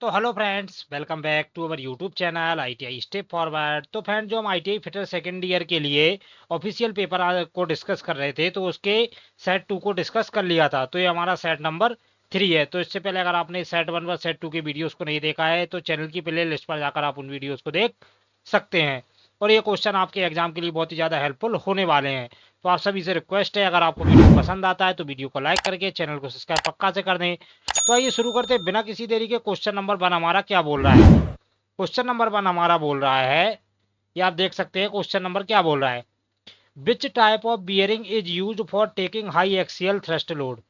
तो hello friends, welcome back to our YouTube channel ITI step forward. तो friend, जो हम आईटीआई फिटर सेकेंड ईयर के लिए ऑफिशियल पेपर को डिस्कस कर रहे थे, तो उसके सेट 2 को डिस्कस कर लिया था। तो ये हमारा सेट नंबर 3 है। तो इससे पहले अगर आपने सेट 1 व सेट 2 के वीडियोस को नहीं देखा है, तो चैनल की प्ले लिस्ट पर जाकर आप उन वीडियोस को देख सकते हैं। और ये क्वेश्चन आपके एग्जाम के लिए बहुत ही ज़्यादा हेल्पफुल होने वाले हैं। तो आप सभी से रिक्वेस्ट है, अगर आपको वीडियो पसंद आता है तो वीडियो को लाइक करके चैनल को सब्सक्राइब पक्का से कर दें। तो आइए शुरू करते हैं बिना किसी देरी के। क्वेश्चन नंबर 1 हमारा क्या बोल रहा है? क्वेश्चन नंबर 1 हमारा बोल रहा है, ये आप देख सकते हैं क्वेश्चन नंबर क्या बोल रहा है। Which type of bearing is use for taking high axial thrust load?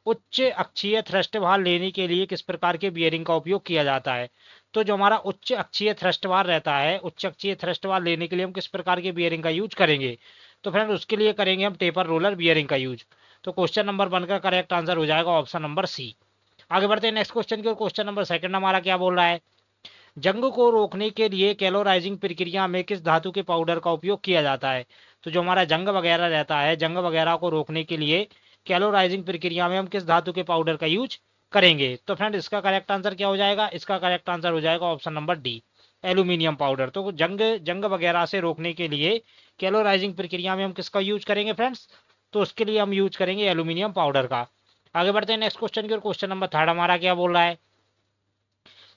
उच्च अक्षीय थ्रस्ट भार लेने के लिए किस प्रकार के बियरिंग का उपयोग किया जाता है? तो जो हमारा उच्च अक्षीय थ्रस्ट भार रहता है, उच्च अक्षीय थ्रस्ट भार लेने के लिए हम किस प्रकार के बियरिंग का यूज करेंगे? तो फ्रेंड, उसके लिए करेंगे हम टेपर रोलर बियरिंग का यूज। तो क्वेश्चन नंबर 1 का करेक्ट आंसर हो जाएगा ऑप्शन नंबर सी। आगे बढ़ते हैं नेक्स्ट क्वेश्चन की ओर। क्वेश्चन नंबर 2 हमारा क्या बोल रहा है? जंग को रोकने के लिए कैलोराइजिंग प्रक्रिया में किस धातु के पाउडर का उपयोग किया जाता है? तो जो हमारा जंग वगैरह रहता है, जंग वगैरह को रोकने के लिए कैलोराइजिंग प्रक्रिया में हम किस धातु के पाउडर का यूज करेंगे? तो फ्रेंड, इसका करेक्ट आंसर क्या हो जाएगा? इसका करेक्ट आंसर हो जाएगा option number D, aluminium powder. तो जंग जंग वगैरह से रोकने के लिए कैलोराइजिंग प्रक्रिया में हम किसका यूज करेंगे फ्रेंड्स? तो उसके लिए हम यूज करेंगे एल्यूमिनियम पाउडर का। आगे बढ़ते हैं नेक्स्ट क्वेश्चन की ओर। क्वेश्चन नंबर 3 हमारा क्या बोल रहा है?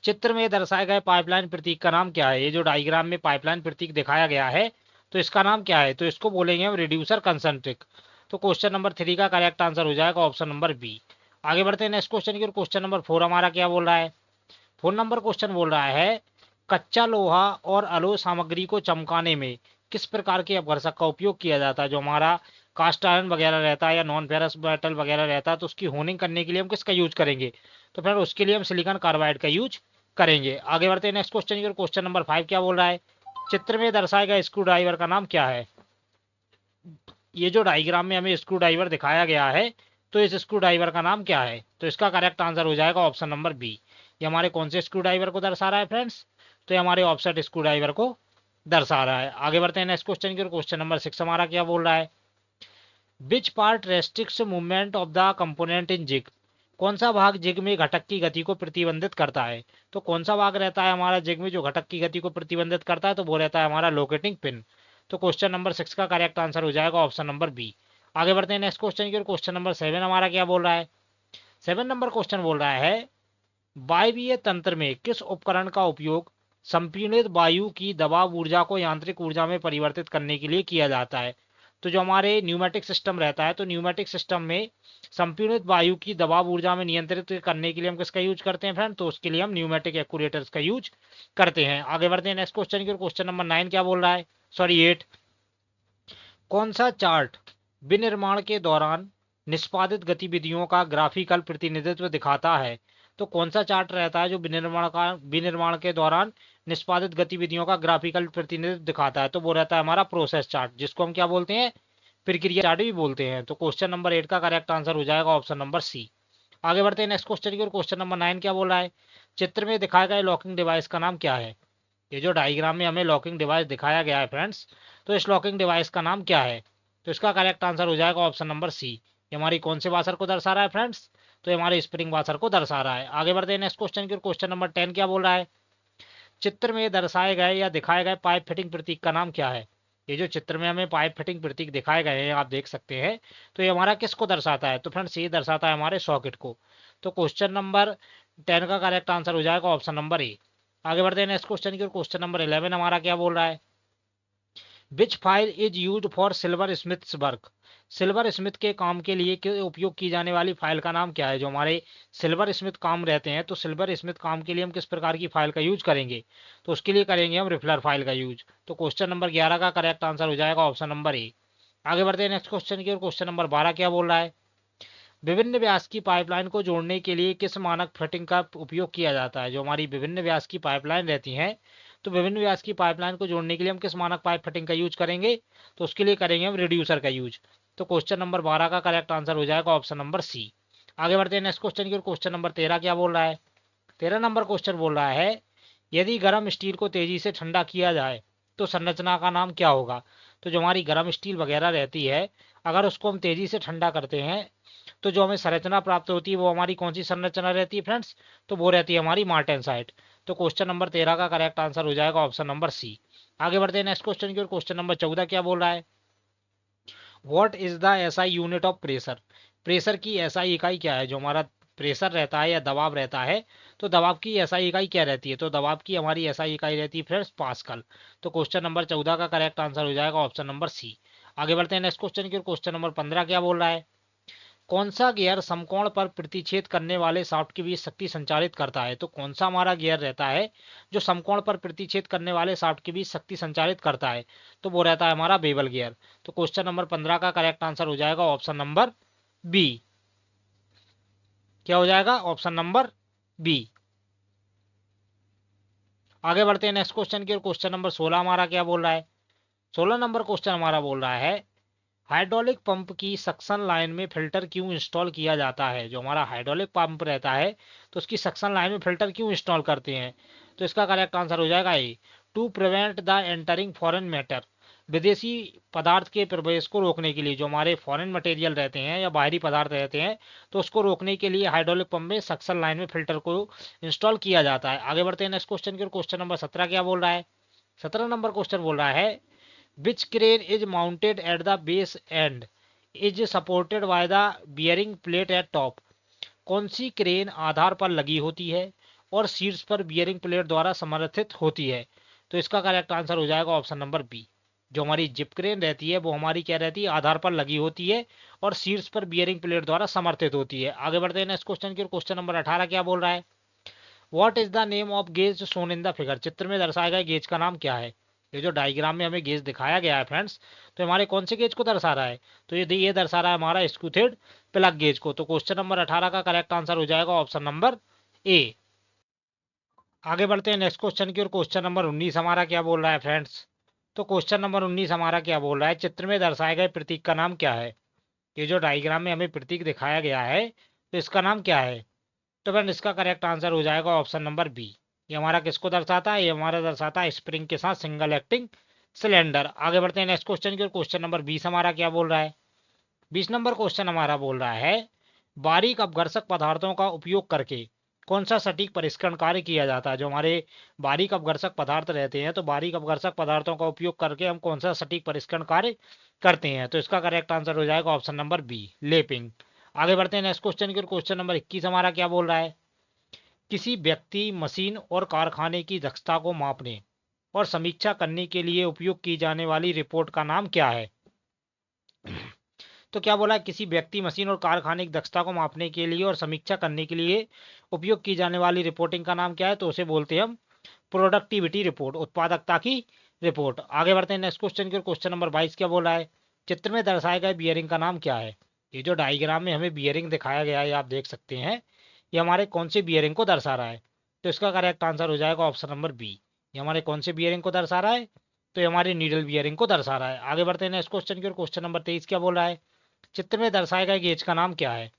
चित्र में दर्शाए गए पाइपलाइन प्रतीक का नाम क्या है? ये जो डायग्राम में पाइपलाइन प्रतीक दिखाया गया है, तो इसका नाम क्या है? तो इसको बोलेंगे हम रिड्यूसर कंसंट्रिक। तो क्वेश्चन नंबर 3 का करेक्ट आंसर हो जाएगा ऑप्शन नंबर बी। आगे बढ़ते हैं नेक्स्ट क्वेश्चन की ओर। क्वेश्चन नंबर 4 हमारा क्या बोल रहा है? 4 नंबर क्वेश्चन बोल रहा है, कच्चा लोहा और अलोय सामग्री को चमकाने में किस प्रकार के अपघर्षक का उपयोग किया जाता है? जो हमारा कास्ट आयरन वगैरह रहता है या नॉन फेरस मेटल वगैरह रहता है, तो उसकी होनिंग करने के लिए हम किसका यूज करेंगे? तो फिर उसके लिए हम सिलिकॉन कार्बाइड का यूज करेंगे। आगे बढ़ते हैं नेक्स्ट क्वेश्चन की ओर। क्वेश्चन नंबर 5 क्या बोल रहा है? चित्र में दर्शाए गए स्क्रू ड्राइवर का नाम क्या है? ये जो डायग्राम में हमें स्क्रू ड्राइवर दिखाया गया है, तो इस स्क्रू ड्राइवर का नाम क्या है? तो इसका करेक्ट आंसर हो जाएगा ऑप्शन नंबर बी। ये हमारे कौन से स्क्रू ड्राइवर को दर्शा रहा है फ्रेंड्स? तो ये हमारे ऑफसेट स्क्रू ड्राइवर को दर्शा रहा है। आगे बढ़ते हैं नेक्स्ट क्वेश्चन की ओर। क्वेश्चन नंबर 6 हमारा क्या बोल रहा है? Which part restricts movement of the component in jig? कौन सा भाग जिग में घटक की गति को प्रतिबंधित करता है? तो कौन सा भाग रहता है हमारा जिग में जो घटक की गति को प्रतिबंधित करता है? तो वो रहता है हमारा लोकेटिंग पिन। तो क्वेश्चन नंबर 6 का करेक्ट आंसर हो जाएगा ऑप्शन नंबर बी। आगे बढ़ते हैं नेक्स्ट क्वेश्चन की ओर। क्वेश्चन नंबर 7 हमारा क्या बोल रहा है? 7 नंबर क्वेश्चन बोल रहा है, वायवीय तंत्र में किस उपकरण का उपयोग संपीड़ित वायु की दबाव ऊर्जा को यांत्रिक ऊर्जा में परिवर्तित करने के लिए किया जाता है? तो जो हमारे न्यूमेटिक सिस्टम रहता है, तो न्यूमेटिक सिस्टम में संपीड़ित वायु की दबाव ऊर्जा में नियंत्रित करने के लिए हम किसका यूज करते हैं फ्रेंड? तो उसके लिए हम न्यूमेटिक एक्चुएटर्स का यूज करते हैं। आगे बढ़ते हैं नेक्स्ट क्वेश्चन की ओर। क्वेश्चन नंबर 9 क्या बोल रहा है? सॉरी 8। कौन सा चार्ट विनिर्माण के दौरान निष्पादित गतिविधियों का ग्राफिकल प्रतिनिधित्व दिखाता है? तो कौन सा चार्ट रहता है जो विनिर्माण के दौरान निष्पादित गतिविधियों का ग्राफिकल प्रतिनिधित्व दिखाता है? तो वो रहता है हमारा प्रोसेस चार्ट, जिसको हम क्या बोलते हैं? प्रक्रिया चार्ट भी बोलते हैं। तो क्वेश्चन नंबर 8 का करेक्ट आंसर हो जाएगा ऑप्शन नंबर सी। आगे बढ़ते हैं नेक्स्ट क्वेश्चन की ओर। क्वेश्चन नंबर 9 क्या बोल रहा है? चित्र में दिखाए गए लॉकिंग डिवाइस का नाम क्या है? ये जो डायग्राम में हमें लॉकिंग डिवाइस दिखाया गया है फ्रेंड्स, तो इस लॉकिंग डिवाइस का नाम क्या है? तो इसका करेक्ट आंसर हो जाएगा ऑप्शन नंबर सी। ये हमारी कौन से वाशर को दर्शा रहा है फ्रेंड्स? तो ये हमारे स्प्रिंग वाशर को दर्शा रहा है। आगे बढ़ते हैं नेक्स्ट क्वेश्चन की ओर। क्वेश्चन नंबर 10 क्या बोल रहा है? चित्र में दर्शाए गए या दिखाए गए पाइप फिटिंग प्रतीक का नाम क्या है? ये जो चित्र में हमें पाइप फिटिंग प्रतीक दिखाए गए हैं, आप देख सकते हैं, तो ये हमारा किसको दर्शाता है? तो फ्रेंड्स, ये दर्शाता है हमारे सॉकेट को। तो क्वेश्चन नंबर 10 का करेक्ट आंसर हो जाएगा ऑप्शन नंबर ए। आगे बढ़ते हैं नेक्स्ट क्वेश्चन की ओर। क्वेश्चन नंबर 11 हमारा क्या बोल रहा है? Which file is use for silver smiths work? Silver smith के काम के लिए उपयोग की जाने वाली फाइल का नाम क्या है? जो हमारे सिल्वर स्मिथ काम रहते हैं, तो सिल्वर स्मिथ काम के लिए हम किस प्रकार की फाइल का यूज करेंगे? तो उसके लिए करेंगे हम रिफलर फाइल का यूज। तो क्वेश्चन नंबर 11 का करेक्ट आंसर हो जाएगा ऑप्शन नंबर ए। आगे बढ़ते हैं नेक्स्ट क्वेश्चन की ओर। क्वेश्चन नंबर 12 क्या बोल रहा है? विभिन्न व्यास की पाइपलाइन को जोड़ने के लिए किस मानक फिटिंग का उपयोग किया जाता है? जो हमारी विभिन्न व्यास की पाइपलाइन रहती हैं, तो विभिन्न व्यास की पाइपलाइन को जोड़ने के लिए हम किस मानक पाइप फिटिंग का यूज करेंगे? तो उसके लिए करेंगे हम रिड्यूसर का यूज। तो क्वेश्चन नंबर 12 का करेक्ट आंसर हो जाएगा ऑप्शन नंबर सी। आगे बढ़ते हैं नेक्स्ट क्वेश्चन की ओर। क्वेश्चन नंबर 13 क्या बोल रहा है? 13 नंबर क्वेश्चन बोल रहा है, यदि गर्म स्टील को तेजी से ठंडा किया जाए तो संरचना का नाम क्या होगा? तो जो हमारी गर्म स्टील वगैरह रहती है, अगर उसको हम तेजी से ठंडा करते हैं तो जो हमें संरचना प्राप्त होती है वो हमारी कौन सी संरचना रहती है फ्रेंड्स, तो वो रहती है हमारी मार्टेनसाइट। तो क्वेश्चन नंबर 13 का करेक्ट आंसर हो जाएगा ऑप्शन नंबर सी। आगे बढ़ते हैं नेक्स्ट क्वेश्चन की ओर। क्वेश्चन नंबर 14 क्या बोल रहा है, what is the SI unit of pressure. Pressure की एसआई इकाई क्या है, जो हमारा प्रेशर रहता है या दबाव रहता है, तो दबाव की एसआई इकाई क्या रहती है, तो दबाव की हमारी एसआई इकाई रहती है फ्रेंड्स पास्कल। तो क्वेश्चन नंबर 14 का करेक्ट आंसर हो जाएगा ऑप्शन नंबर सी। आगे बढ़ते हैं नेक्स्ट क्वेश्चन की ओर। क्वेश्चन नंबर 15 क्या बोल रहा है, कौन सा गियर समकोण पर प्रतिच्छेद करने वाले शाफ्ट के बीच शक्ति संचारित करता है। तो कौन सा हमारा गियर रहता है जो समकोण पर प्रतिच्छेद करने वाले शाफ्ट के बीच शक्ति संचारित करता है, तो वो रहता है हमारा बेवल गियर। तो क्वेश्चन नंबर 15 का करेक्ट आंसर हो जाएगा ऑप्शन नंबर बी। क्या हो जाएगा, ऑप्शन नंबर बी। आगे बढ़ते हैं नेक्स्ट क्वेश्चन की ओर। क्वेश्चन नंबर 16 हमारा क्या बोल रहा है, 16 नंबर क्वेश्चन हमारा बोल रहा है, हाइड्रोलिक पंप की सक्शन लाइन में फिल्टर क्यों इंस्टॉल किया जाता है। जो हमारा हाइड्रोलिक पंप रहता है तो उसकी सक्शन लाइन में फिल्टर क्यों इंस्टॉल करते हैं, तो इसका करेक्ट आंसर हो जाएगा A, to prevent the entering foreign matter. विदेशी पदार्थ के प्रवेश को रोकने के लिए, जो हमारे फॉरेन मटेरियल रहते हैं या बाहरी पदार्थ रहते हैं, तो उसको रोकने के लिए हाइड्रोलिक पंप में सक्शन लाइन में फिल्टर को इंस्टॉल किया जाता है। आगे बढ़ते हैं नेक्स्ट क्वेश्चन की। क्वेश्चन नंबर 17 क्या बोल रहा है, 17 नंबर क्वेश्चन बोल रहा है, which crane is mounted at the base and is supported by the bearing plate at top। कौन सी क्रेन आधार पर लगी होती है और शीर्ष पर बियरिंग प्लेट द्वारा समर्थित होती है, तो इसका करेक्ट आंसर हो जाएगा ऑप्शन नंबर बी। जो हमारी जिप क्रेन रहती है वो हमारी क्या रहती है, आधार पर लगी होती है और शीर्ष पर बियरिंग प्लेट द्वारा समर्थित होती है। आगे बढ़ते हैं नेक्स्ट क्वेश्चन की। क्वेश्चन नंबर 18 क्या बोल रहा है, what is the name of gauge shown in the figure. चित्र में दर्शाया गया गेज का नाम क्या है। ये जो डायग्राम में हमें गेज दिखाया गया है फ्रेंड्स, तो हमारे कौन से गेज को दर्शा रहा है, तो ये दर्शा रहा है हमारा स्कूथेड प्लग गेज को। तो क्वेश्चन नंबर 18 का करेक्ट आंसर हो जाएगा ऑप्शन नंबर ए। आगे बढ़ते हैं नेक्स्ट क्वेश्चन की ओर। क्वेश्चन नंबर 19 हमारा क्या बोल रहा है फ्रेंड्स, तो क्वेश्चन नंबर 19 हमारा क्या बोल रहा है, चित्र में दर्शाए गए प्रतीक का नाम क्या है। ये जो डायग्राम में हमें प्रतीक दिखाया गया है तो इसका नाम क्या है, तो फ्रेंड इसका करेक्ट आंसर हो जाएगा ऑप्शन नंबर बी। ये हमारा किसको दर्शाता है, ये हमारा दर्शाता है स्प्रिंग के साथ सिंगल एक्टिंग सिलेंडर। आगे बढ़ते हैं नेक्स्ट क्वेश्चन की ओर। क्वेश्चन नंबर 20 हमारा क्या बोल रहा है, 20 नंबर क्वेश्चन हमारा बोल रहा है, बारीक अपघर्षक पदार्थों का उपयोग करके कौन सा सटीक परिष्करण कार्य किया जाता है। जो हमारे बारीक अपघर्षक पदार्थ रहते हैं तो बारीक अपघर्षक पदार्थों का उपयोग करके हम कौन सा सटीक परिष्करण कार्य करते हैं, तो इसका करेक्ट आंसर हो जाएगा ऑप्शन नंबर बी, लेपिंग। आगे बढ़ते हैं नेक्स्ट क्वेश्चन की ओर। क्वेश्चन नंबर 21 हमारा क्या बोल रहा है, किसी व्यक्ति, मशीन और कारखाने की दक्षता को मापने और समीक्षा करने के लिए उपयोग की जाने वाली रिपोर्ट का नाम क्या है। तो क्या बोला है, किसी व्यक्ति, मशीन और कारखाने की दक्षता को मापने के लिए और समीक्षा करने के लिए उपयोग की जाने वाली रिपोर्टिंग का नाम क्या है, तो उसे बोलते हैं हम प्रोडक्टिविटी रिपोर्ट, उत्पादकता की रिपोर्ट। आगे बढ़ते हैं नेक्स्ट क्वेश्चन की ओर। क्वेश्चन नंबर 22 क्या बोल रहा है, चित्र में दर्शाए गए बियरिंग का नाम क्या है। ये जो डायग्राम में हमें बियरिंग दिखाया गया है आप देख सकते हैं, ये हमारे कौन से बियरिंग को दर्शा रहा है, तो इसका करेक्ट आंसर हो जाएगा ऑप्शन नंबर बी। ये हमारे कौन से बियरिंग को दर्शा रहा है, तो ये हमारे नीडल बियरिंग को दर्शा रहा है। आगे बढ़ते हैं नेक्स्ट क्वेश्चन की ओर। क्वेश्चन नंबर 23 क्या बोल रहा है, चित्र में दर्शाए गए गेज का नाम क्या है।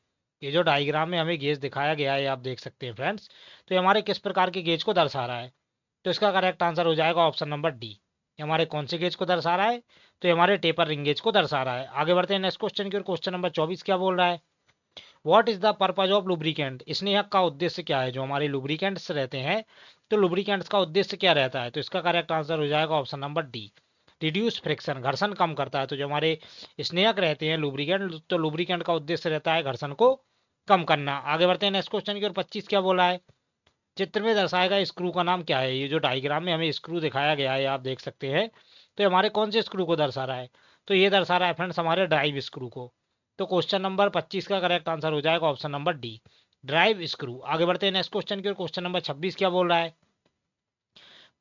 ये जो डायग्राम में हमें गेज दिखाया गया है आप देख सकते हैं फ्रेंड्स, तो ये हमारे किस प्रकार के गेज को दर्शा रहा है, तो इसका करेक्ट आंसर हो जाएगा ऑप्शन नंबर डी। ये हमारे कौन से गेज को दर्शा रहा है, तो ये हमारे टेपर रिंग गेज को दर्शा रहा है। आगे बढ़ते हैं नेक्स्ट क्वेश्चन की ओर। क्वेश्चन नंबर 24 क्या बोल रहा है, what is the purpose of lubricant. स्नेहक का उद्देश्य क्या है। जो हमारे लुब्रिकेंट्स रहते हैं तो लुब्रिकेंट्स का उद्देश्य क्या रहता है, तो इसका करेक्ट आंसर हो जाएगा option number D, reduce friction, घर्षण कम करता है। तो जो हमारे स्नेहक रहते हैं लुब्रिकेंट, तो लुब्रिकेंट का उद्देश्य रहता है घर्षण को कम करना। आगे बढ़ते हैं नेक्स्ट क्वेश्चन की ओर। 25 क्या बोला है, चित्र में दर्शाया गया स्क्रू का नाम क्या है। ये जो डायग्राम में हमें स्क्रू दिखाया गया है आप देख सकते हैं, तो ये हमारे कौन से स्क्रू को दर्शा रहा है, तो ये दर्शा रहा है फ्रेंड्स हमारे ड्राइव स्क्रू को। तो क्वेश्चन नंबर 25 का करेक्ट आंसर हो जाएगा option number D, drive screw. आगे बढ़ते हैं नेक्स्ट क्वेश्चन की ओर। क्वेश्चन नंबर 26 क्या बोल रहा है,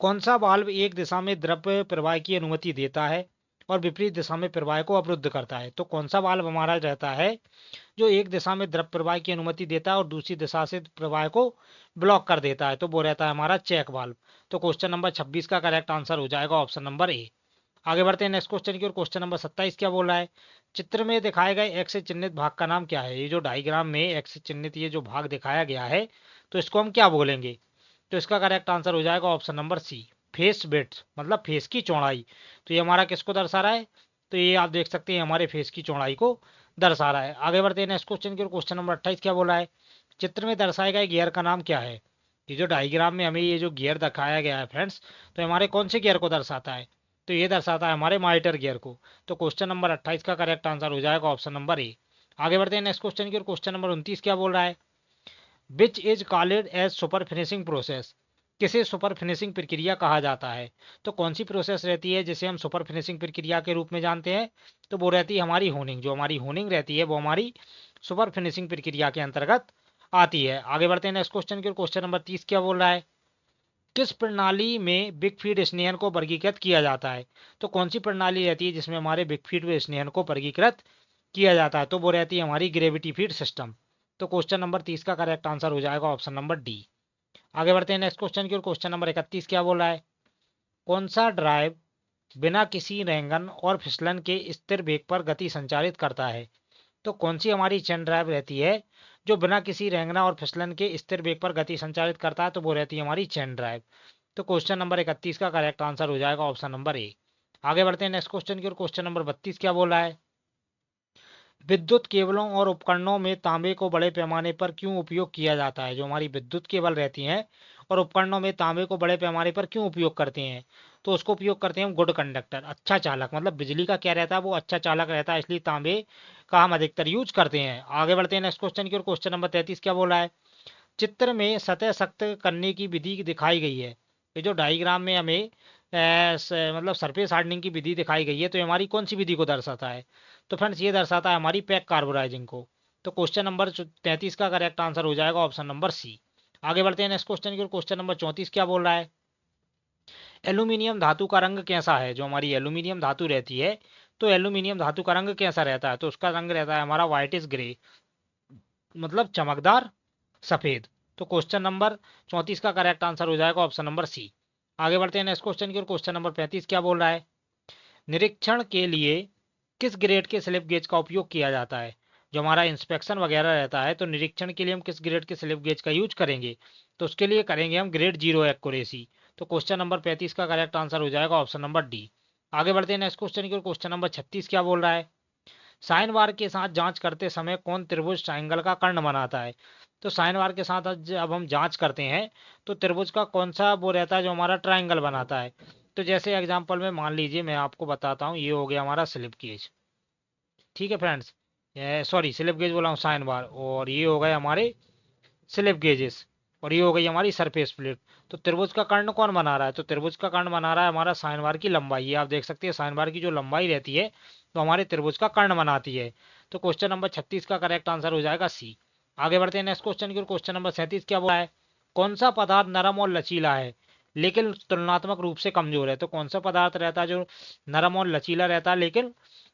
कौन सा वाल्व एक दिशा में द्रव प्रवाह की अनुमति देता है और विपरीत दिशा में प्रवाह को अवरुद्ध करता है। तो कौन सा वाल्व हमारा रहता है जो एक दिशा में द्रव प्रवाह की अनुमति देता है और दूसरी दिशा से प्रवाह को ब्लॉक कर देता है, तो वो रहता है हमारा चेक वाल्व। तो क्वेश्चन नंबर 26 का करेक्ट आंसर हो जाएगा ऑप्शन नंबर ए। आगे बढ़ते हैं नेक्स्ट क्वेश्चन की ओर। क्वेश्चन नंबर 27 क्या बोल रहा है, चित्र में दिखाए गए एक्स से चिन्हित भाग का नाम क्या है। ये जो डायग्राम में एक्स से चिन्हित ये जो भाग दिखाया गया है तो इसको हम क्या बोलेंगे, तो इसका करेक्ट आंसर हो जाएगा option number C, face width, मतलब फेस की चौड़ाई। तो ये हमारा किसको दर्शा रहा है, तो ये आप देख सकते हैं हमारे फेस की चौड़ाई को दर्शा रहा है। आगे बढ़ते हैं नेक्स्ट क्वेश्चन की ओर। क्वेश्चन नंबर 28 क्या बोला है, चित्र में दर्शाए गए गियर का नाम क्या है। ये जो डायग्राम में हमें ये जो गियर दिखाया गया है फ्रेंड्स, तो हमारे कौन से गियर को दर्शाता है, तो ये दर्शाता है हमारे मॉनिटर गियर को। तो क्वेश्चन नंबर 28 का करेक्ट आंसर हो जाएगा ऑप्शन नंबर ए। आगे बढ़ते हैं नेक्स्ट क्वेश्चन की ओर। क्वेश्चन नंबर 29 क्या बोल रहा है, which is called as super finishing process, किसे सुपर फिनिशिंग प्रक्रिया कहा जाता है। तो कौन सी प्रोसेस रहती है जिसे हम सुपर फिनिशिंग प्रक्रिया के रूप में जानते हैं, तो वो रहती है हमारी होनिंग। जो हमारी होनिंग रहती है वो हमारी सुपर फिनिशिंग प्रक्रिया के अंतर्गत आती है। आगे बढ़ते हैं नेक्स्ट क्वेश्चन की ओर। क्वेश्चन नंबर 30 क्या बोल रहा है, किस प्रणाली में बिग फीड स्नेहन को वर्गीकृत किया जाता है। तो कौन सी प्रणाली रहती है जिसमें हमारे बिग फीड स्नेहन को वर्गीकृत किया जाता है, तो वो रहती है हमारी ग्रेविटी फीड सिस्टम। तो क्वेश्चन नंबर 30 का करेक्ट आंसर हो जाएगा ऑप्शन नंबर डी। आगे बढ़ते हैं नेक्स्ट क्वेश्चन की ओर। क्वेश्चन नंबर 31 क्या बोल रहा है, कौन सा ड्राइव बिना किसी रेंगन और फिसलन के स्थिर वेग पर गति संचालित करता है। तो कौन सी हमारी चेन ड्राइव रहती है जो बिना किसी रेंगना और फिसलन के स्थिर वेग पर गति संचालित करता है, तो वो रहती है हमारी चेन ड्राइव। तो क्वेश्चन नंबर 31 का करेक्ट आंसर हो जाएगा ऑप्शन नंबर ए। आगे बढ़ते हैं नेक्स्ट क्वेश्चन की ओर। क्वेश्चन नंबर 32 क्या बोल रहा है, विद्युत केबलों और उपकरणों में तांबे को बड़े पैमाने पर क्यों उपयोग किया जाता है। जो हमारी विद्युत केबल रहती हैं और उपकरणों में तांबे को बड़े पैमाने पर क्यों उपयोग करते हैं, तो उसको उपयोग करते हैं हम गुड कंडक्टर, अच्छा चालक। मतलब बिजली का क्या रहता है, वो अच्छा चालक रहता है, इसलिए तांबे का हम अधिकतर यूज करते हैं। आगे बढ़ते हैं नेक्स्ट क्वेश्चन की ओर। क्वेश्चन नंबर 33 क्या बोला है, चित्र में सतह सख्त करने की विधि दिखाई गई है। ये जो डायग्राम में हमें मतलब सरफेस हार्डनिंग की विधि दिखाई गई है, तो ये हमारी कौन सी विधि को दर्शाता है, तो फ्रेंड्स ये दर्शाता है हमारी पैक कार्बोराइजिंग को। तो क्वेश्चन नंबर 33 का करेक्ट आंसर हो जाएगा ऑप्शन नंबर सी। आगे बढ़ते हैं नेक्स्ट क्वेश्चन की ओर। क्वेश्चन नंबर 34 क्या बोल रहा है, एल्यूमिनियम धातु का रंग कैसा है। जो हमारी एल्यूमिनियम धातु रहती है, तो एल्यूमिनियम धातु का रंग कैसा रहता है, तो उसका रंग रहता है हमारा व्हाइटिश ग्रे, मतलब चमकदार सफेद। तो क्वेश्चन नंबर 34 का करेक्ट आंसर हो जाएगा ऑप्शन नंबर सी। आगे बढ़ते हैं नेक्स्ट क्वेश्चन की ओर। क्वेश्चन नंबर 35 क्या बोल रहा है, निरीक्षण के लिए किस ग्रेड के स्लिप गेज का उपयोग किया जाता है। जो हमारा इंस्पेक्शन वगैरह रहता है, तो निरीक्षण के लिए हम किस ग्रेड के स्लिप गेज का यूज करेंगे, तो उसके लिए करेंगे हम ग्रेड 0 एक्यूरेसी। तो क्वेश्चन नंबर 35 का करेक्ट आंसर हो जाएगा ऑप्शन नंबर डी। आगे बढ़ते हैं नेक्स्ट क्वेश्चन की ओर। क्वेश्चन नंबर 36 क्या बोल रहा है, साइन बार के साथ जांच करते समय कौन त्रिभुज ट्रायंगल का कर्ण बनाता है। तो साइन बार के साथ जब हम जांच करते हैं, तो त्रिभुज का कौन सा वो रहता है जो हमारा ट्रायंगल बनाता है। तो जैसे एग्जांपल में मान लीजिए मैं आपको बताता हूँ, ये हो गया हमारा स्लिप गेज, ठीक है फ्रेंड्स, सॉरी स्लिप गेज बोला हूँ साइन बार, और ये हो गए हमारे स्लिप गेजेस, और ये हो गई हमारी सरफेस प्लेट। तो त्रिभुज का कर्ण कौन बना रहा है, तो त्रिभुज का कर्ण बना रहा है हमारा साइन बार की लंबाई। ये आप देख सकते हैं साइन बार की जो लंबाई रहती है, तो हमारे त्रिभुज का कर्ण बनाती है। तो क्वेश्चन नंबर 36 का करेक्ट आंसर हो जाएगा सी। आगे बढ़ते हैं नेक्स्ट क्वेश्चन की ओर। क्वेश्चन नंबर 37 क्या बोला है, कौन सा पदार्थ नरम और लचीला है लेकिन तुलनात्मक रूप से कमजोर है। तो कौन सा पदार्थ रहता है जो नरम और लचीला रहता है लेकिन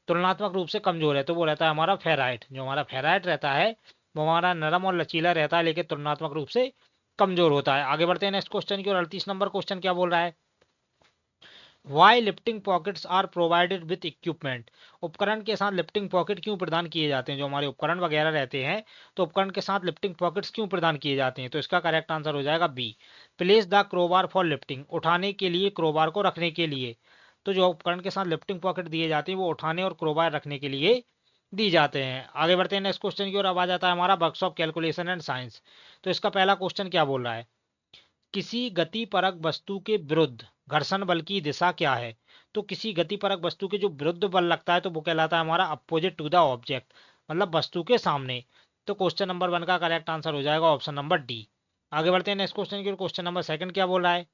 तुलनात्मक रूप से कमजोर है, तो वो रहता है हमारा फेराइट। जो हमारा फेराइट रहता है वो हमारा नरम और लचीला रहता है लेकिन तुलनात्मक रूप से कमजोर होता है। आगे बढ़ते हैं नेक्स्ट क्वेश्चन की ओर। 38 नंबर क्वेश्चन क्या बोल रहा है, why lifting pockets are provided with equipment. उपकरण के साथ लिफ्टिंग पॉकेट क्यों प्रदान किए जाते हैं। जो हमारे उपकरण वगैरह रहते हैं, तो उपकरण के साथ लिफ्टिंग पॉकेट्स क्यों प्रदान किए जाते हैं, तो इसका करेक्ट आंसर हो जाएगा B, place the crowbar for lifting, उठाने के लिए, क्रोबार को रखने के लिए। तो जो उपकरण के साथ लिफ्टिंग पॉकेट दिए जाते हैं वो उठाने और क्रोबार रखने के लिए दी जाते हैं। आगे बढ़ते हैं नेक्स्ट क्वेश्चन की ओर। अब आ जाता है हमारा works of calculation and science. तो इसका पहला क्वेश्चन क्या बोल रहा है, किसी गतिपरक वस्तु के विरुद्ध घर्षण बल की दिशा क्या है। तो किसी गतिपरक वस्तु के जो विरुद्ध बल लगता है, तो वो कहलाता है हमारा अपोजिट टू द ऑब्जेक्ट, मतलब वस्तु के सामने। तो क्वेश्चन नंबर 1 का करेक्ट आंसर हो जाएगा ऑप्शन नंबर डी। आगे बढ़ते हैं नेक्स्ट क्वेश्चन की ओर। क्वेश्चन नंबर 2 क्या बोल रहा है,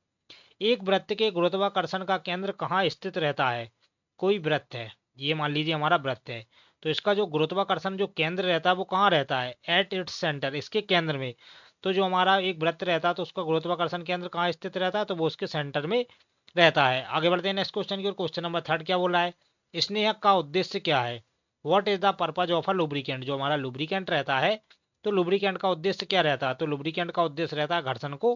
एक वृत्त के गुरुत्वाकर्षण का केंद्र कहाँ स्थित रहता है। कोई वृत्त है, ये मान लीजिए हमारा वृत्त है, तो इसका जो गुरुत्वाकर्षण जो केंद्र रहता है वो कहाँ रहता है, एट इट्स सेंटर, इसके केंद्र में। तो जो हमारा एक वृत्त रहता है, तो उसका गुरुत्वाकर्षण केंद्र कहाँ स्थित रहता है, तो वो उसके सेंटर में रहता है। आगे बढ़ते हैं नेक्स्ट क्वेश्चन की ओर। क्वेश्चन नंबर 3 क्या बोल रहा है, स्नेहक का उद्देश्य क्या है। What is the purpose of a lubricant. जो हमारा लुब्रिकेंट रहता है, तो लुब्रिकेंट का उद्देश्य क्या रहता है, तो लुब्रिकेंट का उद्देश्य रहता है घर्षण को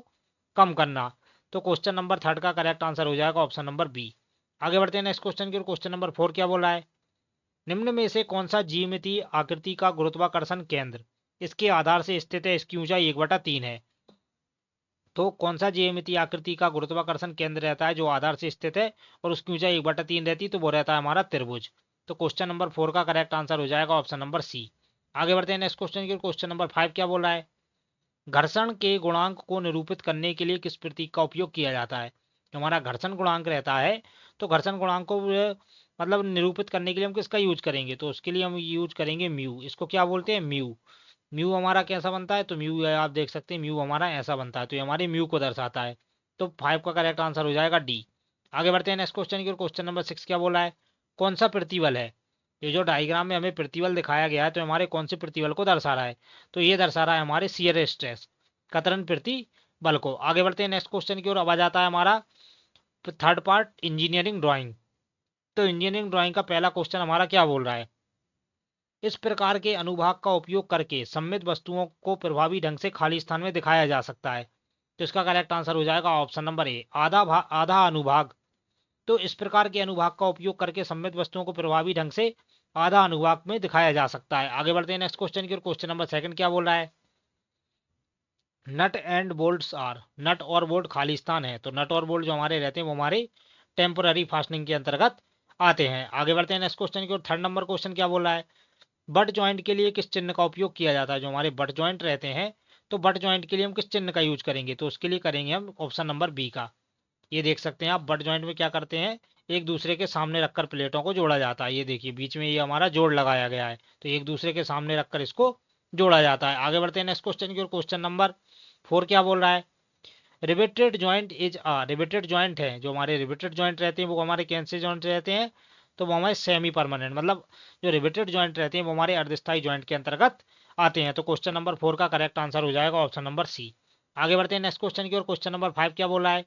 कम करना। तो क्वेश्चन नंबर 3 का करेक्ट आंसर हो जाएगा ऑप्शन नंबर बी। आगे बढ़ते हैं नेक्स्ट क्वेश्चन की ओर। क्वेश्चन नंबर 4 क्या बोल रहा है, निम्न में से कौन सा ज्यामितीय आकृति का गुरुत्वाकर्षण केंद्र इसके आधार से स्थित है, इसकी ऊंचाई 1/3 है। तो कौन सा ज्यामितीय आकृति का गुरुत्वाकर्षण केंद्र रहता है जो आधार से स्थित है और उसकी ऊंचाई 1/3 रहती है, तो वो रहता है हमारा त्रिभुज। तो क्वेश्चन नंबर 4 का करेक्ट आंसर हो जाएगा ऑप्शन नंबर सी। आगे बढ़ते हैं नेक्स्ट क्वेश्चन की। क्वेश्चन नंबर 5 क्या बोल रहा है, घर्षण के गुणांक को निरूपित करने के लिए किस प्रतीक का उपयोग किया जाता है। हमारा घर्षण गुणांक रहता है, तो घर्षण गुणांक को मतलब निरूपित करने के लिए हम किसका यूज करेंगे, तो उसके लिए हम यूज करेंगे म्यू। इसको क्या बोलते हैं, म्यू। म्यू हमारा कैसा बनता है, तो म्यू आप देख सकते हैं म्यू हमारा ऐसा बनता है, तो ये हमारे म्यू को दर्शाता है। तो 5 का करेक्ट आंसर हो जाएगा डी। आगे बढ़ते हैं नेक्स्ट क्वेश्चन की। क्वेश्चन नंबर 6 क्या बोला है, कौन सा प्रतिबल है। ये जो डायग्राम में हमें प्रतिबल दिखाया गया है, तो हमारे कौन से प्रतिबल को दर्शा रहा है, तो ये दर्शा रहा है हमारे शियर स्ट्रेस, कतरन प्रतिबल को। आगे बढ़ते हैं नेक्स्ट क्वेश्चन की ओर। अब आ जाता है हमारा थर्ड पार्ट, इंजीनियरिंग ड्राइंग। तो इंजीनियरिंग ड्राइंग का पहला क्वेश्चन हमारा क्या बोल रहा है, इस प्रकार के अनुभाग का उपयोग करके सममित वस्तुओं को प्रभावी ढंग से खाली स्थान में दिखाया जा सकता है। तो इसका करेक्ट आंसर हो जाएगा ऑप्शन नंबर ए, आधा अनुभाग। तो इस प्रकार के अनुभाग का उपयोग करके सममित वस्तुओं को प्रभावी ढंग से आधा अनुभाग में दिखाया जा सकता है। आगे बढ़ते हैं नेक्स्ट क्वेश्चन की ओर। क्वेश्चन नंबर 2 क्या बोल रहा है, नट एंड बोल्ट्स आर, नट और बोल्ट खाली स्थान है। तो नट और बोल्ट जो हमारे रहते हैं वो हमारे टेम्पोररी फास्टनिंग के अंतर्गत आते हैं। आगे बढ़ते हैं नेक्स्ट क्वेश्चन की ओर। थर्ड नंबर क्वेश्चन क्या बोल रहा है, बट ज्वाइंट के लिए किस चिन्ह का उपयोग किया जाता है। जो हमारे बट ज्वाइंट रहते हैं, तो बट ज्वाइंट के लिए हम किस चिन्ह का यूज करेंगे, तो उसके लिए करेंगे हम ऑप्शन नंबर बी का। ये देख सकते हैं आप, बट ज्वाइंट में क्या करते हैं, एक दूसरे के सामने रखकर प्लेटों को जोड़ा जाता है। ये देखिए बीच में ये हमारा जोड़ लगाया गया है, तो एक दूसरे के सामने रखकर इसको जोड़ा जाता है। आगे बढ़ते हैं नेक्स्ट क्वेश्चन की ओर। क्वेश्चन नंबर 4 क्या बोल रहा है, riveted joint is a, riveted joint है, जो हमारे रिवेटेड ज्वाइंट रहते हैं वो हमारे कैसे ज्वाइंट रहते हैं, तो वो हमारे सेमी परमानेंट, मतलब जो रिवेटेड ज्वाइंट रहते हैं वो हमारे अर्धस्थायी ज्वाइंट के अंतर्गत आते हैं। तो क्वेश्चन नंबर 4 का करेक्ट आंसर हो जाएगा ऑप्शन नंबर सी। आगे बढ़ते हैं नेक्स्ट क्वेश्चन की ओर। क्वेश्चन नंबर 5 क्या बोल रहा है,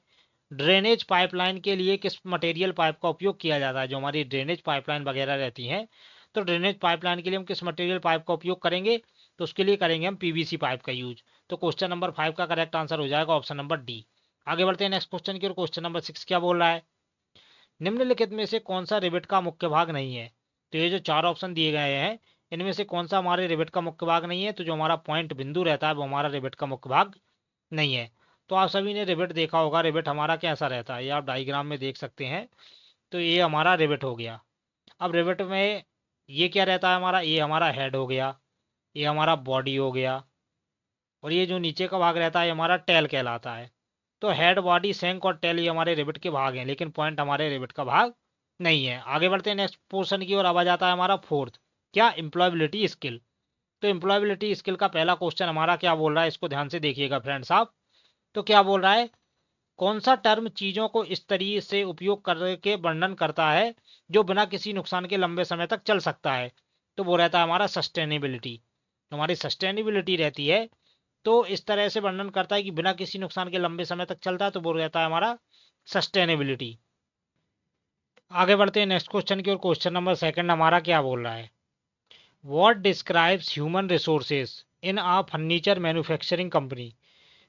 ड्रेनेज पाइपलाइन के लिए किस मटेरियल पाइप का उपयोग किया जाता है। जो हमारी ड्रेनेज पाइपलाइन वगैरह रहती हैं, तो ड्रेनेज पाइपलाइन के लिए हम किस मटेरियल पाइप का उपयोग करेंगे, तो उसके लिए करेंगे हम पीवीसी पाइप का यूज। तो क्वेश्चन नंबर 5 का करेक्ट आंसर हो जाएगा ऑप्शन नंबर डी। आगे बढ़ते हैं नेक्स्ट क्वेश्चन की ओर। क्वेश्चन नंबर 6 क्या बोल रहा है, निम्नलिखित में से कौन सा रिवेट का मुख्य भाग नहीं है। तो ये जो 4 ऑप्शन दिए गए हैं, इनमें से कौन सा हमारे रिवेट का मुख्य भाग नहीं है, तो जो हमारा पॉइंट बिंदु रहता है वो हमारा रिवेट का मुख्य भाग नहीं है। तो आप सभी ने रिवेट देखा होगा, रिवेट हमारा कैसा रहता है, ये आप डायग्राम में देख सकते हैं। तो ये हमारा रिवेट हो गया। अब रिवेट में ये क्या रहता है हमारा, ये हमारा हेड हो गया, ये हमारा बॉडी हो गया, और ये जो नीचे का भाग रहता है ये हमारा टेल कहलाता है। तो हेड, बॉडी, शैंक और टेल ये हमारे रिवेट के भाग हैं, लेकिन पॉइंट हमारे रिवेट का भाग नहीं है। आगे बढ़ते हैं नेक्स्ट पोर्शन की ओर। अब आ जाता है हमारा फोर्थ, क्या, एम्प्लॉयबिलिटी स्किल। तो एम्प्लॉयबिलिटी स्किल का पहला क्वेश्चन हमारा क्या बोल रहा है, इसको ध्यान से देखिएगा फ्रेंड्स आप। तो क्या बोल रहा है, कौन सा टर्म चीजों को इस तरीके से उपयोग करके वर्णन करता है जो बिना किसी नुकसान के लंबे समय तक चल सकता है। तो वो रहता है हमारा सस्टेनेबिलिटी। हमारी सस्टेनेबिलिटी रहती है, तो इस तरह से वर्णन करता है कि बिना किसी नुकसान के लंबे समय तक चलता है, तो वो रहता है हमारा सस्टेनेबिलिटी। आगे बढ़ते हैं नेक्स्ट क्वेश्चन की ओर। क्वेश्चन नंबर 2 हमारा क्या बोल रहा है, what describes human resources in a furniture manufacturing company.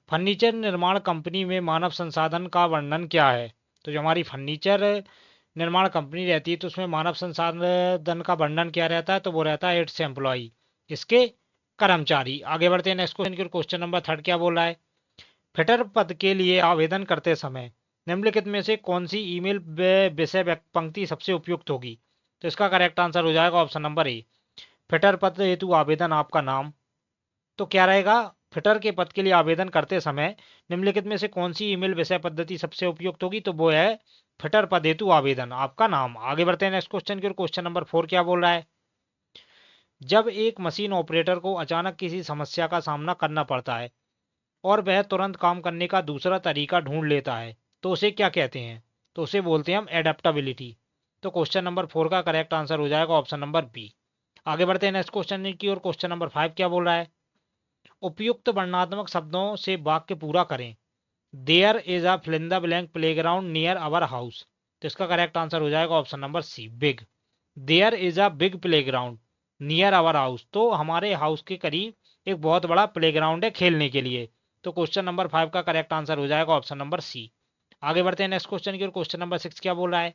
Furniture निर्माण कंपनी में मानव संसाधन का वर्णन क्या है। तो जो हमारी फर्नीचर निर्माण कंपनी रहती है, तो उसमें मानव संसाधन का वर्णन क्या रहता है, तो वो रहता है इट्स एम्प्लॉय, इसके कर्मचारी। आगे बढ़ते हैं नेक्स्ट क्वेश्चन की। क्वेश्चन नंबर 3 क्या बोल रहा है, फिटर पद के लिए आवेदन करते समय निम्नलिखित में से कौन सी ईमेल विषय पंक्ति सबसे उपयुक्त होगी। तो इसका करेक्ट आंसर हो जाएगा ऑप्शन नंबर ए, फिटर पद हेतु आवेदन आपका नाम। तो क्या रहेगा, फिटर के पद के लिए आवेदन करते समय निम्नलिखित में से कौन सी ईमेल विषय पद्धति सबसे उपयुक्त होगी, तो वो है फिटर पद हेतु आवेदन आपका नाम। आगे बढ़ते हैं नेक्स्ट क्वेश्चन की ओर। क्वेश्चन नंबर 4 क्या बोल रहा है, जब एक मशीन ऑपरेटर को अचानक किसी समस्या का सामना करना पड़ता है और वह तुरंत काम करने का दूसरा तरीका ढूंढ लेता है, तो उसे क्या कहते हैं। तो उसे बोलते हैं हम एडेप्टेबिलिटी। तो क्वेश्चन नंबर 4 का करेक्ट आंसर हो जाएगा ऑप्शन नंबर बी। आगे बढ़ते हैं नेक्स्ट क्वेश्चन की ओर। क्वेश्चन नंबर 5 क्या बोल रहा है, उपयुक्त वर्णनात्मक शब्दों से वाक्य पूरा करें। There is a fill in the blank playground near our house. तो इसका करेक्ट आंसर हो जाएगा option number C, big. There is a big playground near our house, तो हमारे हाउस के करीब एक बहुत बड़ा प्लेग्राउंड है खेलने के लिए। तो क्वेश्चन नंबर 5 का करेक्ट आंसर हो जाएगा ऑप्शन नंबर सी। आगे बढ़ते हैं नेक्स्ट क्वेश्चन की ओर। क्वेश्चन नंबर 6 क्या बोल रहा है,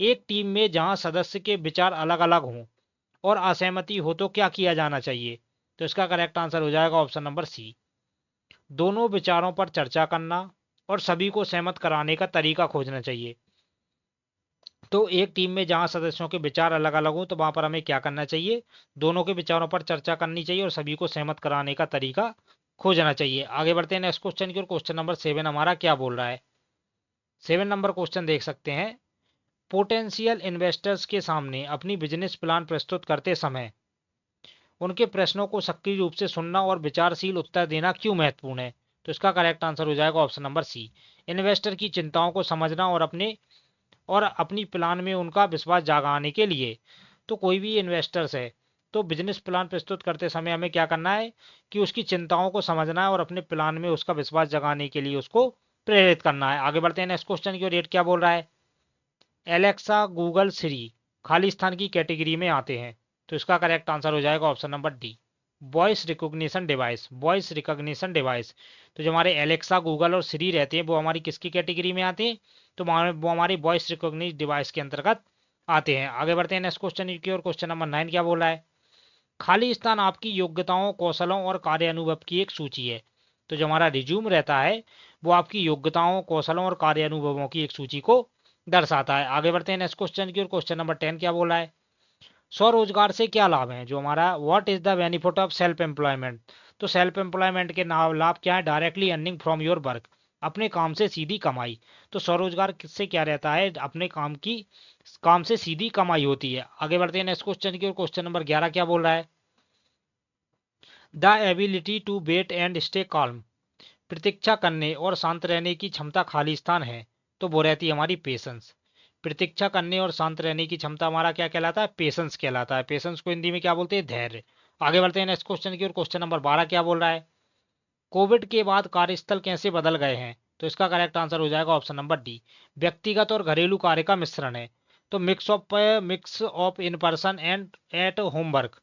एक टीम में जहां सदस्य के विचार अलग अलग हों और असहमति हो तो क्या किया जाना चाहिए। तो इसका करेक्ट आंसर हो जाएगा ऑप्शन नंबर सी, दोनों विचारों पर चर्चा करना और सभी को सहमत कराने का तरीका खोजना चाहिए। तो एक टीम में जहां सदस्यों के विचार अलग अलग हों तो वहां पर हमें क्या करना चाहिए, दोनों के विचारों पर चर्चा करनी चाहिए और सभी को सहमत कराने का तरीका खोजना चाहिए। आगे बढ़ते हैं नेक्स्ट क्वेश्चन की ओर। क्वेश्चन नंबर 7 हमारा क्या बोल रहा है। 7 नंबर क्वेश्चन देख सकते हैं। पोटेंशियल इन्वेस्टर्स के सामने अपनी बिजनेस प्लान प्रस्तुत करते समय उनके प्रश्नों को सक्रिय रूप से सुनना और विचारशील उत्तर देना क्यों महत्वपूर्ण है। तो इसका करेक्ट आंसर हो जाएगा ऑप्शन नंबर सी। इन्वेस्टर की चिंताओं को समझना और अपनी प्लान में उनका विश्वास जगाने के लिए। तो कोई भी इन्वेस्टर्स है तो बिजनेस प्लान प्रस्तुत करते समय हमें क्या करना है कि उसकी चिंताओं को समझना है और अपने प्लान में उसका विश्वास जगाने के लिए उसको प्रेरित करना है। आगे बढ़ते हैं नेक्स्ट क्वेश्चन की ओर। रेट क्या बोल रहा है। एलेक्सा, गूगल, सिरी खाली स्थान की कैटेगरी में आते हैं। तो इसका करेक्ट आंसर हो जाएगा option number D, voice recognition device. Voice recognition device. तो जो हमारे एलेक्सा, गूगल और सिरी रहते हैं वो हमारी किसकी कैटेगरी में आते हैं, तो वो हमारी वॉइस रिकॉग्निशन डिवाइस के अंतर्गत आते हैं। आगे बढ़ते हैं नेक्स्ट क्वेश्चन की ओर। क्वेश्चन नंबर 9 क्या बोल रहा है। खाली स्थान आपकी योग्यताओं, कौशलों और कार्य अनुभव की एक सूची है। तो जो हमारा रिज्यूम रहता है वो आपकी योग्यताओं, कौशलों और कार्य अनुभवों की एक सूची को दर्शाता है। आगे बढ़ते हैं नेक्स्ट क्वेश्चन की ओर। क्वेश्चन नंबर 10 क्या बोला है। स्वरोजगार से क्या लाभ है। जो हमारा what is the benefit of self employment. तो सेल्फ एम्प्लॉयमेंट के लाभ क्या है। Directly earning from your work, अपने काम से सीधी कमाई। तो स्वरोजगार किससे क्या रहता है, अपने काम से सीधी कमाई होती है। आगे बढ़ते हैं नेक्स्ट क्वेश्चन की ओर। क्वेश्चन नंबर 11 क्या बोल रहा है। The ability to wait and stay calm, प्रतीक्षा करने और शांत रहने की क्षमता खाली स्थान है तो वो रहती है हमारी पेशेंस। प्रतीक्षा करने और शांत रहने की क्षमता हमारा क्या कहलाता है, पेशेंस कहलाता है। पेशेंस को हिंदी में क्या बोलते हैं, धैर्य। आगे बढ़ते हैं नेक्स्ट क्वेश्चन की ओर। क्वेश्चन नंबर 12 क्या बोल रहा है। कोविड के बाद कार्यस्थल कैसे बदल गए हैं। तो इसका करेक्ट आंसर हो जाएगा ऑप्शन नंबर डी, व्यक्तिगत और घरेलू कार्य का मिश्रण है। तो mix of in person and at home work.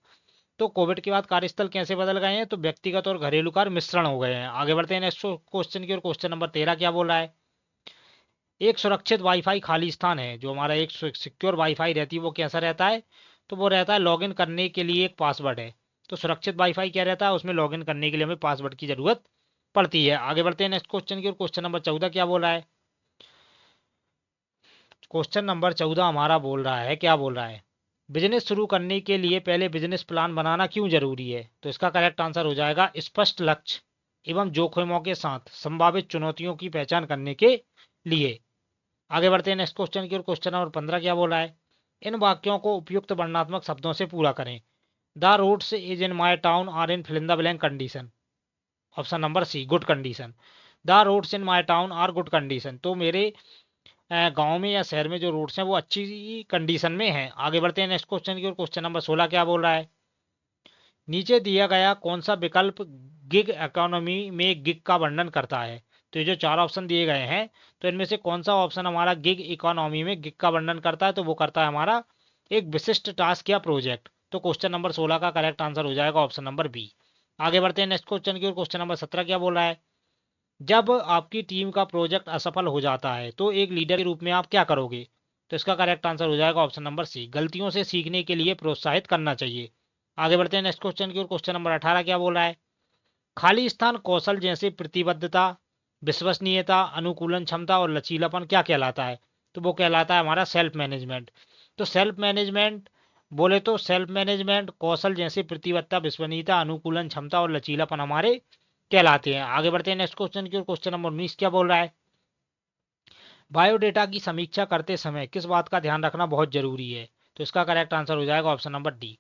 तो कोविड के बाद कार्यस्थल कैसे बदल गए हैं, तो व्यक्तिगत और घरेलू कार्य मिश्रण हो गए हैं। आगे बढ़ते हैं नेक्स्ट क्वेश्चन की ओर। क्वेश्चन नंबर 13 क्या बोल रहा है। एक सुरक्षित वाईफाई खाली स्थान है। जो हमारा एक सिक्योर वाईफाई रहती है वो कैसा रहता है, तो वो रहता है लॉगिन करने के लिए एक पासवर्ड है। तो सुरक्षित वाईफाई क्या रहता है, उसमें लॉगिन करने के लिए हमें पासवर्ड की जरूरत पड़ती है। आगे बढ़ते हैं नेक्स्ट क्वेश्चन की ओर। क्वेश्चन नंबर 14 क्या बोल रहा है। क्वेश्चन नंबर 14 हमारा बोल रहा है, क्या बोल रहा है, बिजनेस शुरू करने के लिए पहले बिजनेस प्लान बनाना क्यों जरूरी है। तो इसका करेक्ट आंसर हो जाएगा स्पष्ट लक्ष्य एवं जोखिमों के साथ संभावित चुनौतियों की पहचान करने के लिए। आगे बढ़ते हैं नेक्स्ट क्वेश्चन की ओर। क्वेश्चन नंबर 15 क्या बोला है। इन वाक्यों को उपयुक्त वर्णनात्मक शब्दों से पूरा करें। The roads is in my town are in fill in the blank condition. Option number C, good condition. The roads in my town are good condition. तो मेरे गांव में या शहर में जो रोड्स हैं वो अच्छी कंडीशन में हैं। आगे बढ़ते हैं नेक्स्ट क्वेश्चन की ओर। क्वेश्चन नंबर 16 क्या बोल रहा है। नीचे दिया गया कौन सा विकल्प गिग इकोनॉमी में गिग का वर्णन करता है। तो ये जो 4 ऑप्शन दिए गए हैं तो इनमें से कौन सा ऑप्शन हमारा गिग इकोनॉमी में गिग का वर्णन करता है, तो वो करता है हमारा एक विशिष्ट टास्क या प्रोजेक्ट। तो क्वेश्चन नंबर 16 का करेक्ट आंसर हो जाएगा ऑप्शन नंबर बी। आगे बढ़ते हैं नेक्स्ट क्वेश्चन की ओर। क्वेश्चन नंबर 17 क्या बोल रहा है। जब आपकी टीम का प्रोजेक्ट असफल हो जाता है तो एक लीडर के रूप में आप क्या करोगे। तो इसका करेक्ट आंसर हो जाएगा ऑप्शन नंबर सी, गलतियों से सीखने के लिए प्रोत्साहित करना चाहिए। आगे बढ़ते हैं नेक्स्ट क्वेश्चन की ओर। क्वेश्चन नंबर 18 क्या बोल रहा है। खाली स्थान कौशल जैसे प्रतिबद्धता, विश्वसनीयता, अनुकूलन क्षमता और लचीलापन क्या कहलाता है, तो वो कहलाता है हमारा सेल्फ मैनेजमेंट। तो सेल्फ मैनेजमेंट बोले तो सेल्फ मैनेजमेंट कौशल जैसे प्रतिबद्धता, विश्वसनीयता, अनुकूलन क्षमता और लचीलापन हमारे कहलाते हैं। आगे बढ़ते हैं नेक्स्ट क्वेश्चन की ओर। क्वेश्चन नंबर 19 क्या बोल रहा है। बायोडेटा की समीक्षा करते समय किस बात का ध्यान रखना बहुत जरूरी है। तो इसका करेक्ट आंसर हो जाएगा ऑप्शन नंबर डी,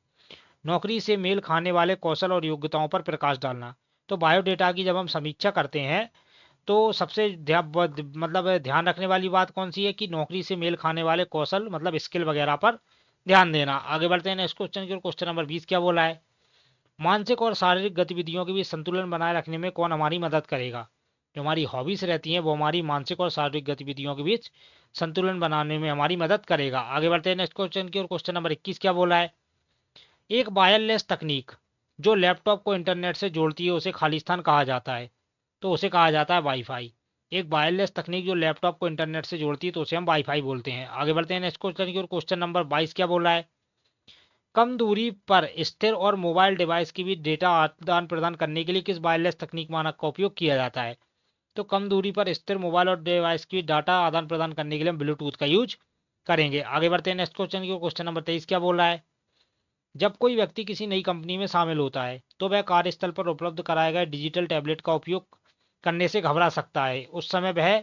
नौकरी से मेल खाने वाले कौशल और योग्यताओं पर प्रकाश डालना। तो बायोडेटा की जब हम समीक्षा करते हैं तो सबसे ध्यान रखने वाली बात कौन सी है कि नौकरी से मेल खाने वाले कौशल मतलब स्किल वगैरह पर ध्यान देना। आगे बढ़ते हैं नेक्स्ट क्वेश्चन की ओर। क्वेश्चन नंबर 20 क्या बोला है। मानसिक और शारीरिक गतिविधियों के बीच संतुलन बनाए रखने में कौन हमारी मदद करेगा। जो हमारी हॉबीज रहती हैं वो हमारी मानसिक और शारीरिक गतिविधियों के बीच संतुलन बनाने में हमारी मदद करेगा। आगे बढ़ते हैं नेक्स्ट क्वेश्चन की ओर। क्वेश्चन नंबर 21 क्या बोला है। एक वायरलेस तकनीक जो लैपटॉप को इंटरनेट से जोड़ती है उसे खाली स्थान कहा जाता है। तो उसे कहा जाता है वाईफाई। एक वायरलेस तकनीक जो लैपटॉप को इंटरनेट से जोड़ती है तो उसे हम वाईफाई बोलते हैं। आगे बढ़ते हैं नेक्स्ट क्वेश्चन की ओर। क्वेश्चन नंबर 22 क्या बोल रहा है। कम दूरी पर स्थिर और मोबाइल डिवाइस के बीच डेटा आदान प्रदान करने के लिए किस वायरलेस तकनीक मानक का उपयोग किया जाता है। तो कम दूरी पर स्थिर मोबाइल और डिवाइस के बीच डाटा आदान प्रदान करने के लिए हम ब्लूटूथ का यूज करेंगे। आगे बढ़ते हैं नेक्स्ट क्वेश्चन की। क्वेश्चन नंबर 23 क्या बोल रहा है? जब कोई व्यक्ति किसी नई कंपनी में शामिल होता है तो वह कार्यस्थल पर उपलब्ध कराए गए डिजिटल टैबलेट का उपयोग करने से घबरा सकता है। उस समय वह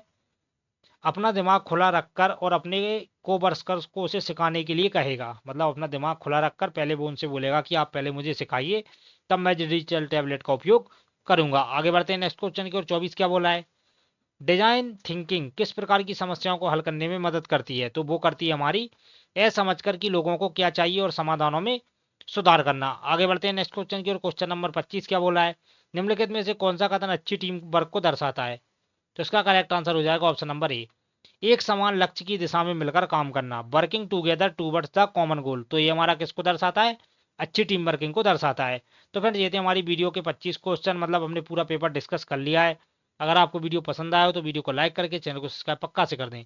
अपना दिमाग खुला रखकर और अपने को वर्कर्स को उसे सिखाने के लिए कहेगा। मतलब अपना दिमाग खुला रखकर पहले वो उनसे बोलेगा कि आप पहले मुझे सिखाइए, तब मैं डिजिटल टैबलेट का उपयोग करूंगा। आगे बढ़ते हैं नेक्स्ट क्वेश्चन की ओर। 24 क्या बोला है? डिजाइन थिंकिंग किस प्रकार की समस्याओं को हल करने में मदद करती है? तो वो करती है हमारी यह समझकर कि लोगों को क्या चाहिए और समाधानों में सुधार करना। आगे बढ़ते हैं नेक्स्ट क्वेश्चन की ओर। क्वेश्चन नंबर 25 क्या बोला है? निम्नलिखित में से कौन सा कथन अच्छी टीम वर्क को दर्शाता है? तो इसका करेक्ट आंसर हो जाएगा ऑप्शन नंबर ए, एक समान लक्ष्य की दिशा में मिलकर काम करना, working together towards the common goal. तो ये हमारा किसको दर्शाता है? अच्छी टीम वर्किंग को दर्शाता है। तो फ्रेंड्स ये थे हमारी वीडियो के 25 क्वेश्चन, मतलब हमने पूरा पेपर डिस्कस कर लिया है। अगर आपको वीडियो पसंद आया हो तो वीडियो को लाइक करके चैनल को सब्सक्राइब पक्का से कर दें।